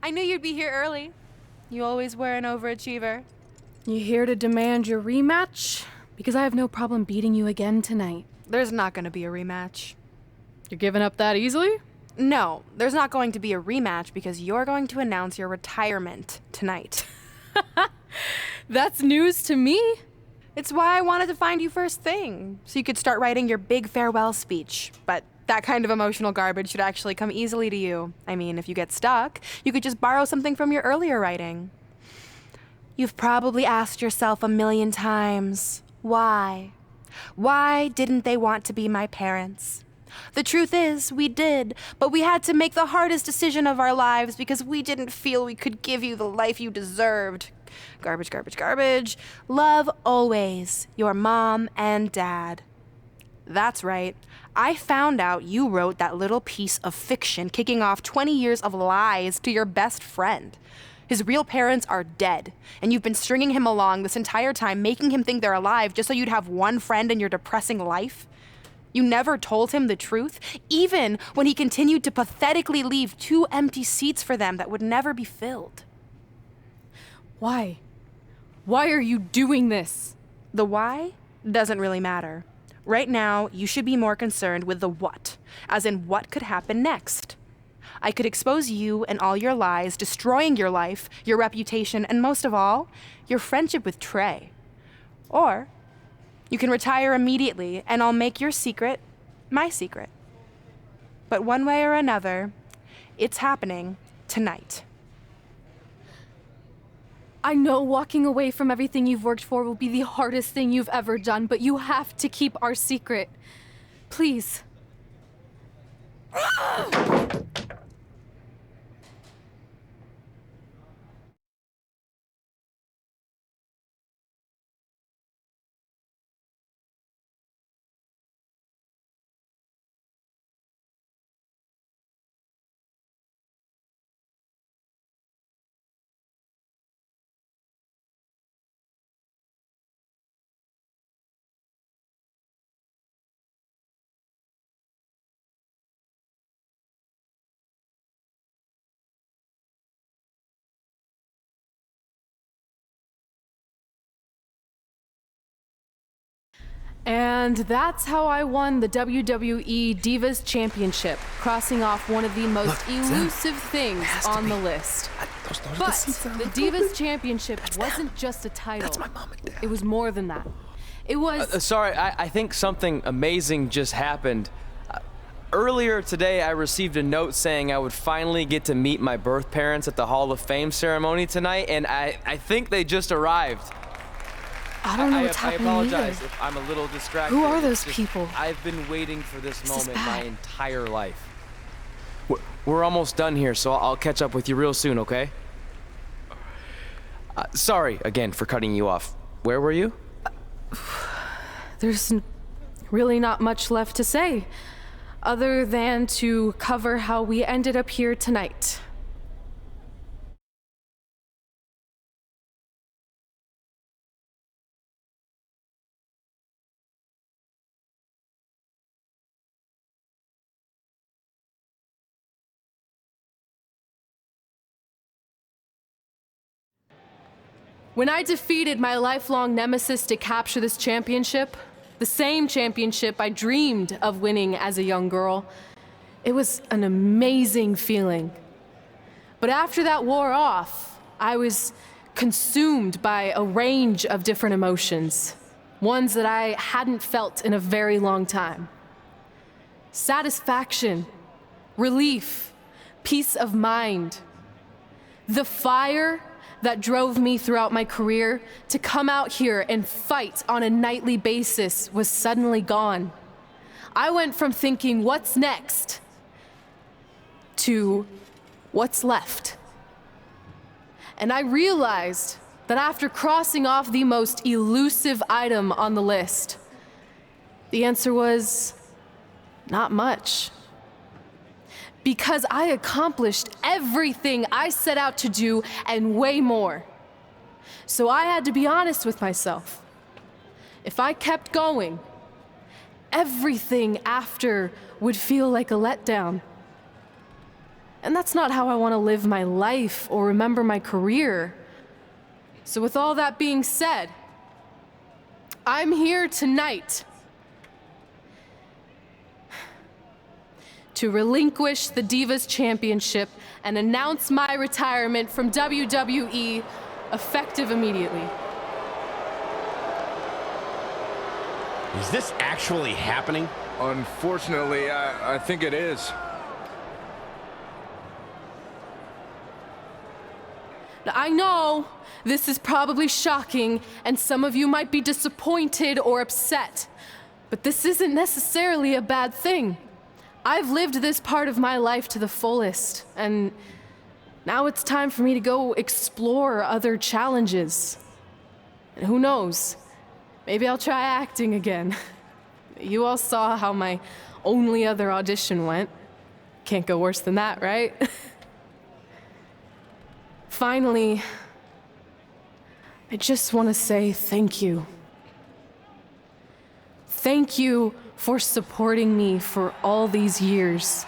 I knew you'd be here early. You always were an overachiever. You here to demand your rematch? Because I have no problem beating you again tonight. There's not going to be a rematch. You're giving up that easily? No, there's not going to be a rematch because you're going to announce your retirement tonight. That's news to me. It's why I wanted to find you first thing, so you could start writing your big farewell speech. But that kind of emotional garbage should actually come easily to you. I mean, if you get stuck, you could just borrow something from your earlier writing. You've probably asked yourself a million times, why? Why didn't they want to be my parents? The truth is, we did, but we had to make the hardest decision of our lives because we didn't feel we could give you the life you deserved. Garbage, garbage, garbage. Love always, your mom and dad. That's right. I found out you wrote that little piece of fiction kicking off 20 years of lies to your best friend. His real parents are dead, and you've been stringing him along this entire time, making him think they're alive just so you'd have one friend in your depressing life. You never told him the truth, even when he continued to pathetically leave 2 empty seats for them that would never be filled. Why? Why are you doing this? The why doesn't really matter. Right now, you should be more concerned with the what, as in what could happen next. I could expose you and all your lies, destroying your life, your reputation, and most of all, your friendship with Trey. Or you can retire immediately, and I'll make your secret my secret. But one way or another, it's happening tonight. I know walking away from everything you've worked for will be the hardest thing you've ever done, but you have to keep our secret. Please. And that's how I won the WWE Divas Championship, crossing off one of the most elusive things on the list. But the Divas Championship wasn't just a title. That's my mom and dad. It was more than that. It was... Sorry, I think something amazing just happened. Earlier today, I received a note saying I would finally get to meet my birth parents at the Hall of Fame ceremony tonight, and I think they just arrived. I don't know what's happening I apologize either. if I'm a little distracted. Who are those It's just, people? I've been waiting for this This is moment my bad. entire life. We're almost done here, so I'll catch up with you real soon, okay? Sorry, again, for cutting you off. Where were you? There's really not much left to say, other than to cover how we ended up here tonight. When I defeated my lifelong nemesis to capture this championship, the same championship I dreamed of winning as a young girl, it was an amazing feeling. But after that wore off, I was consumed by a range of different emotions, ones that I hadn't felt in a very long time. Satisfaction, relief, peace of mind. The fire that drove me throughout my career to come out here and fight on a nightly basis was suddenly gone. I went from thinking, what's next, to what's left. And I realized that after crossing off the most elusive item on the list, the answer was not much. Because I accomplished everything I set out to do and way more. So I had to be honest with myself. If I kept going, everything after would feel like a letdown. And that's not how I want to live my life or remember my career. So with all that being said, I'm here tonight to relinquish the Divas Championship and announce my retirement from WWE effective immediately. Is this actually happening? Unfortunately, I think it is. Now, I know this is probably shocking, and some of you might be disappointed or upset, but this isn't necessarily a bad thing. I've lived this part of my life to the fullest, and now it's time for me to go explore other challenges. And who knows? Maybe I'll try acting again. You all saw how my only other audition went. Can't go worse than that, right? Finally, I just want to say thank you. Thank you for supporting me for all these years.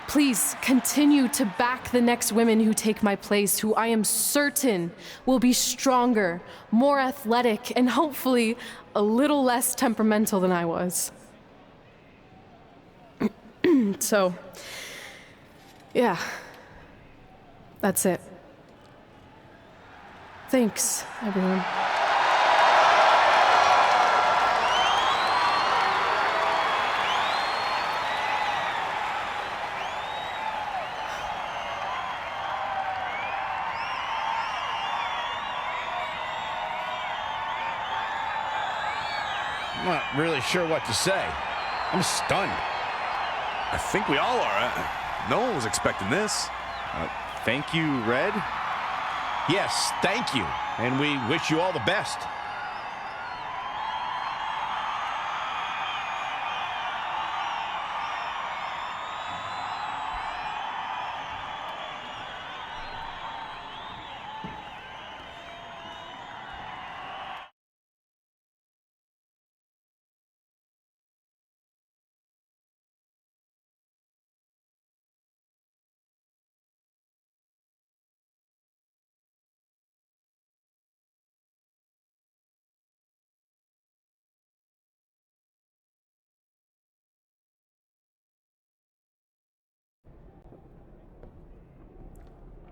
Please continue to back the next women who take my place, who I am certain will be stronger, more athletic, and hopefully a little less temperamental than I was. So, yeah, that's it. Thanks, everyone. I'm not really sure what to say. I'm stunned. I think we all are. No one was expecting this. Thank you, Red. Yes, thank you. And we wish you all the best.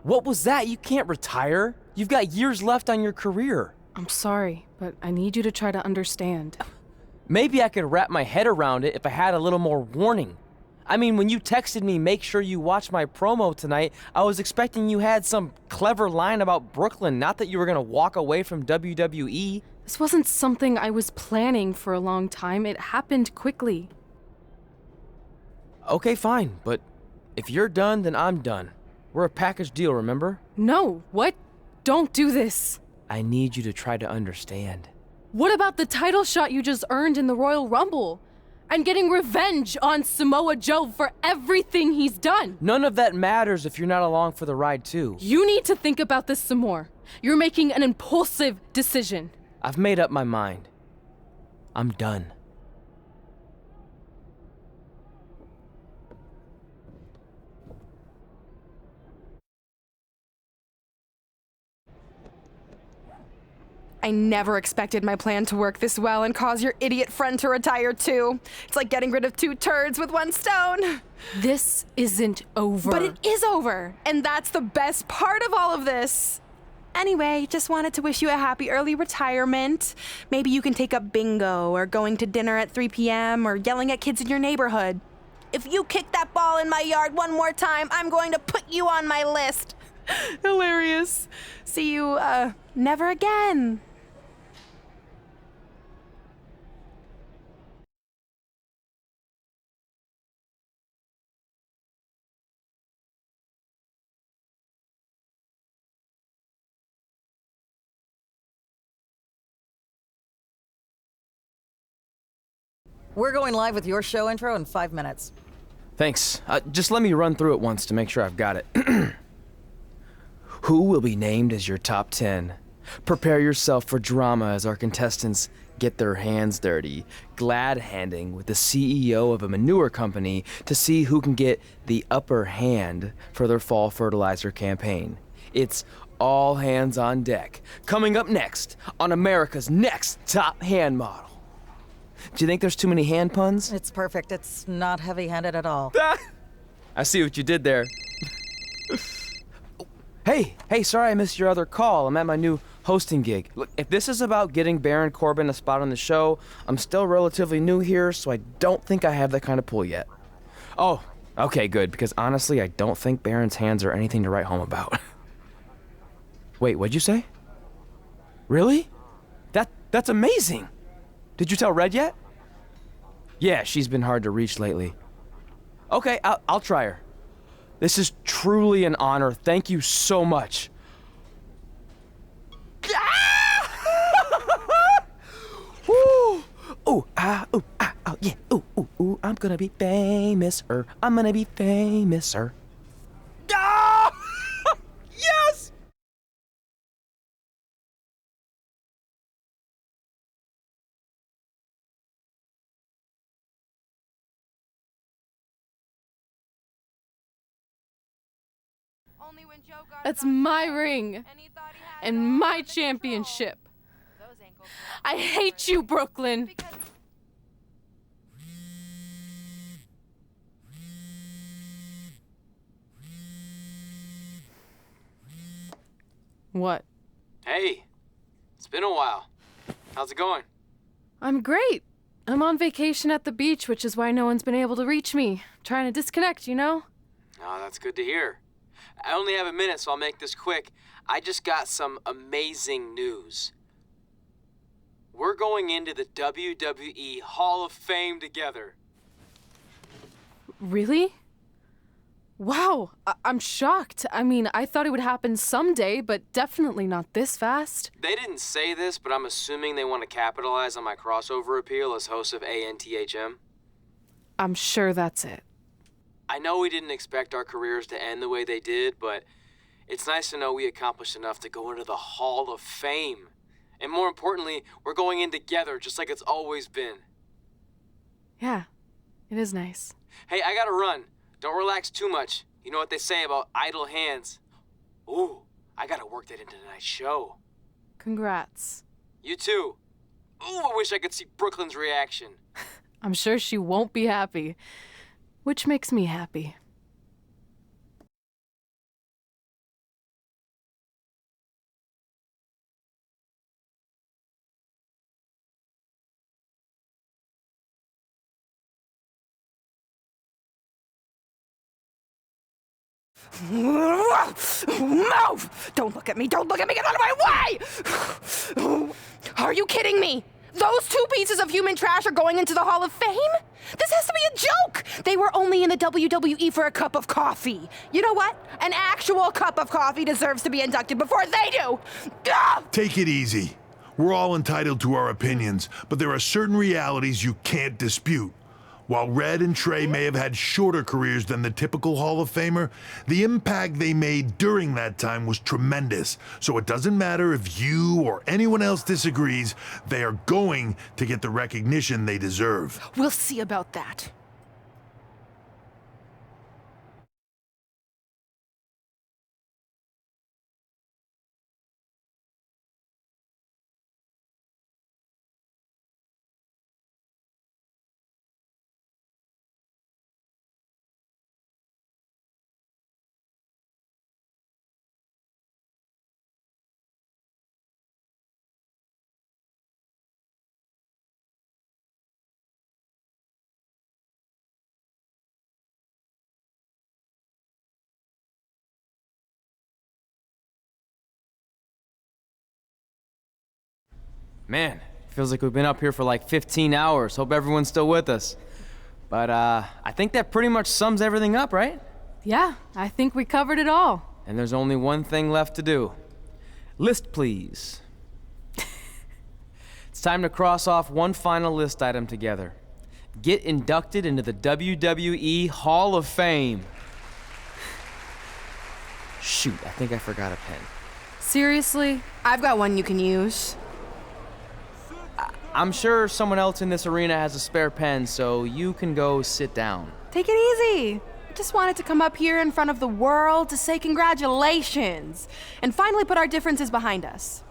What was that? You can't retire. You've got years left on your career. I'm sorry, but I need you to try to understand. Maybe I could wrap my head around it if I had a little more warning. I mean, when you texted me, make sure you watch my promo tonight, I was expecting you had some clever line about Brooklyn, not that you were gonna walk away from WWE. This wasn't something I was planning for a long time. It happened quickly. Okay, fine, but if you're done, then I'm done. We're a package deal, remember? No, what? Don't do this. I need you to try to understand. What about the title shot you just earned in the Royal Rumble? And getting revenge on Samoa Joe for everything he's done? None of that matters if you're not along for the ride, too. You need to think about this some more. You're making an impulsive decision. I've made up my mind. I'm done. I never expected my plan to work this well and cause your idiot friend to retire too. It's like getting rid of two turds with one stone. This isn't over. But it is over, and that's the best part of all of this. Anyway, just wanted to wish you a happy early retirement. Maybe you can take up bingo or going to dinner at 3 p.m. or yelling at kids in your neighborhood. If you kick that ball in my yard one more time, I'm going to put you on my list. Hilarious. See you, never again. We're going live with your show intro in 5 minutes. Thanks. Just let me run through it once to make sure I've got it. Who will be named as your top 10? Prepare yourself for drama as our contestants get their hands dirty, glad-handing with the CEO of a manure company to see who can get the upper hand for their fall fertilizer campaign. It's all hands on deck. Coming up next on America's Next Top Hand Model. Do you think there's too many hand puns? It's perfect. It's not heavy-handed at all. I see what you did there. Hey, sorry I missed your other call. I'm at my new hosting gig. Look, if this is about getting Baron Corbin a spot on the show, I'm still relatively new here, so I don't think I have that kind of pull yet. Oh, okay, good, because honestly, I don't think Baron's hands are anything to write home about. Wait, what'd you say? Really? That's amazing! Did you tell Red yet? Yeah, she's been hard to reach lately. Okay, I'll try her. This is truly an honor. Thank you so much. Ooh, ooh, ah, ooh, ah, oh, yeah, ooh, ooh, ooh, I'm gonna be famous-er. I'm gonna be famous-er. Ah! Yes! Only when Joe got That's it on my show, ring and he thought he had it and all my under control. championship. Those ankles I were hate you, Brooklyn. because What? Hey, it's been a while. How's it going? I'm great. I'm on vacation at the beach, which is why no one's been able to reach me. Trying to disconnect, you know? Oh, that's good to hear. I only have a minute, so I'll make this quick. I just got some amazing news. We're going into the WWE Hall of Fame together. Really? Wow, I'm shocked. I mean, I thought it would happen someday, but definitely not this fast. They didn't say this, but I'm assuming they want to capitalize on my crossover appeal as host of ANTHM. I'm sure that's it. I know we didn't expect our careers to end the way they did, but it's nice to know we accomplished enough to go into the Hall of Fame. And more importantly, we're going in together, just like it's always been. Yeah, it is nice. Hey, I gotta run. Don't relax too much. You know what they say about idle hands. Ooh, I gotta work that into tonight's show. Congrats. You too. Ooh, I wish I could see Brooklyn's reaction. I'm sure she won't be happy, which makes me happy. Move! Don't look at me! Don't look at me! Get out of my way! Are you kidding me? Those two pieces of human trash are going into the Hall of Fame? This has to be a joke! They were only in the WWE for a cup of coffee. You know what? An actual cup of coffee deserves to be inducted before they do! Ah! Take it easy. We're all entitled to our opinions, but there are certain realities you can't dispute. While Red and Trey may have had shorter careers than the typical Hall of Famer, the impact they made during that time was tremendous. So it doesn't matter if you or anyone else disagrees, they are going to get the recognition they deserve. We'll see about that. Man, feels like we've been up here for like 15 hours. Hope everyone's still with us. But I think that pretty much sums everything up, right? Yeah, I think we covered it all. And there's only one thing left to do. List, please. It's time to cross off one final list item together. Get inducted into the WWE Hall of Fame. Shoot, I think I forgot a pen. Seriously? I've got one you can use. I'm sure someone else in this arena has a spare pen, so you can go sit down. Take it easy. I just wanted to come up here in front of the world to say congratulations and finally put our differences behind us.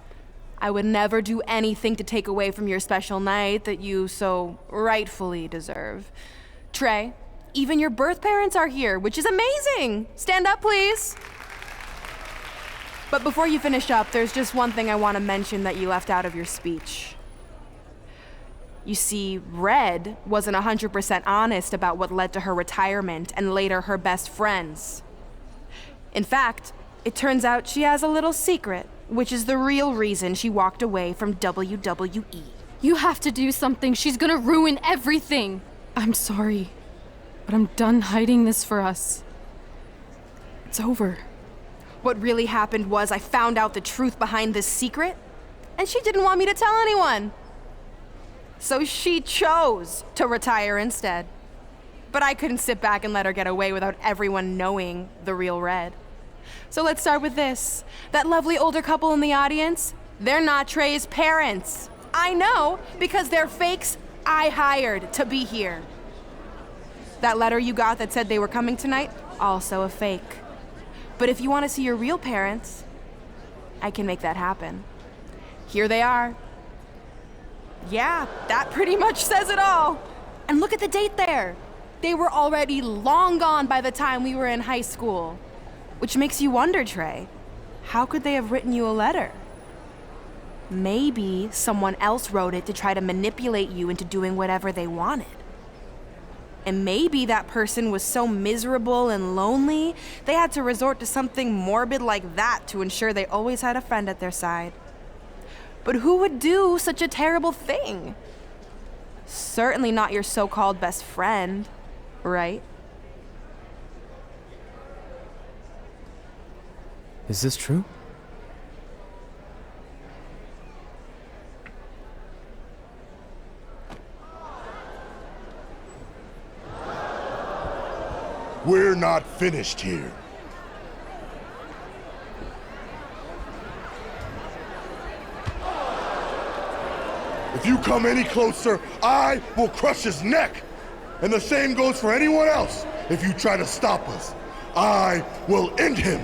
I would never do anything to take away from your special night that you so rightfully deserve. Trey, even your birth parents are here, which is amazing. Stand up, please. But before you finish up, there's just one thing I want to mention that you left out of your speech. You see, Red wasn't 100% honest about what led to her retirement and later her best friends. In fact, it turns out she has a little secret, which is the real reason she walked away from WWE. You have to do something. She's gonna ruin everything. I'm sorry, but I'm done hiding this for us. It's over. What really happened was I found out the truth behind this secret, and she didn't want me to tell anyone. So she chose to retire instead. But I couldn't sit back and let her get away without everyone knowing the real Red. So let's start with this. That lovely older couple in the audience, they're not Trey's parents. I know, because they're fakes I hired to be here. That letter you got that said they were coming tonight, also a fake. But if you want to see your real parents, I can make that happen. Here they are. Yeah, that pretty much says it all. And look at the date there. They were already long gone by the time we were in high school. Which makes you wonder, Trey, how could they have written you a letter? Maybe someone else wrote it to try to manipulate you into doing whatever they wanted. And maybe that person was so miserable and lonely, they had to resort to something morbid like that to ensure they always had a friend at their side. But who would do such a terrible thing? Certainly not your so-called best friend, right? Is this true? We're not finished here. If you come any closer, I will crush his neck. And the same goes for anyone else. If you try to stop us, I will end him.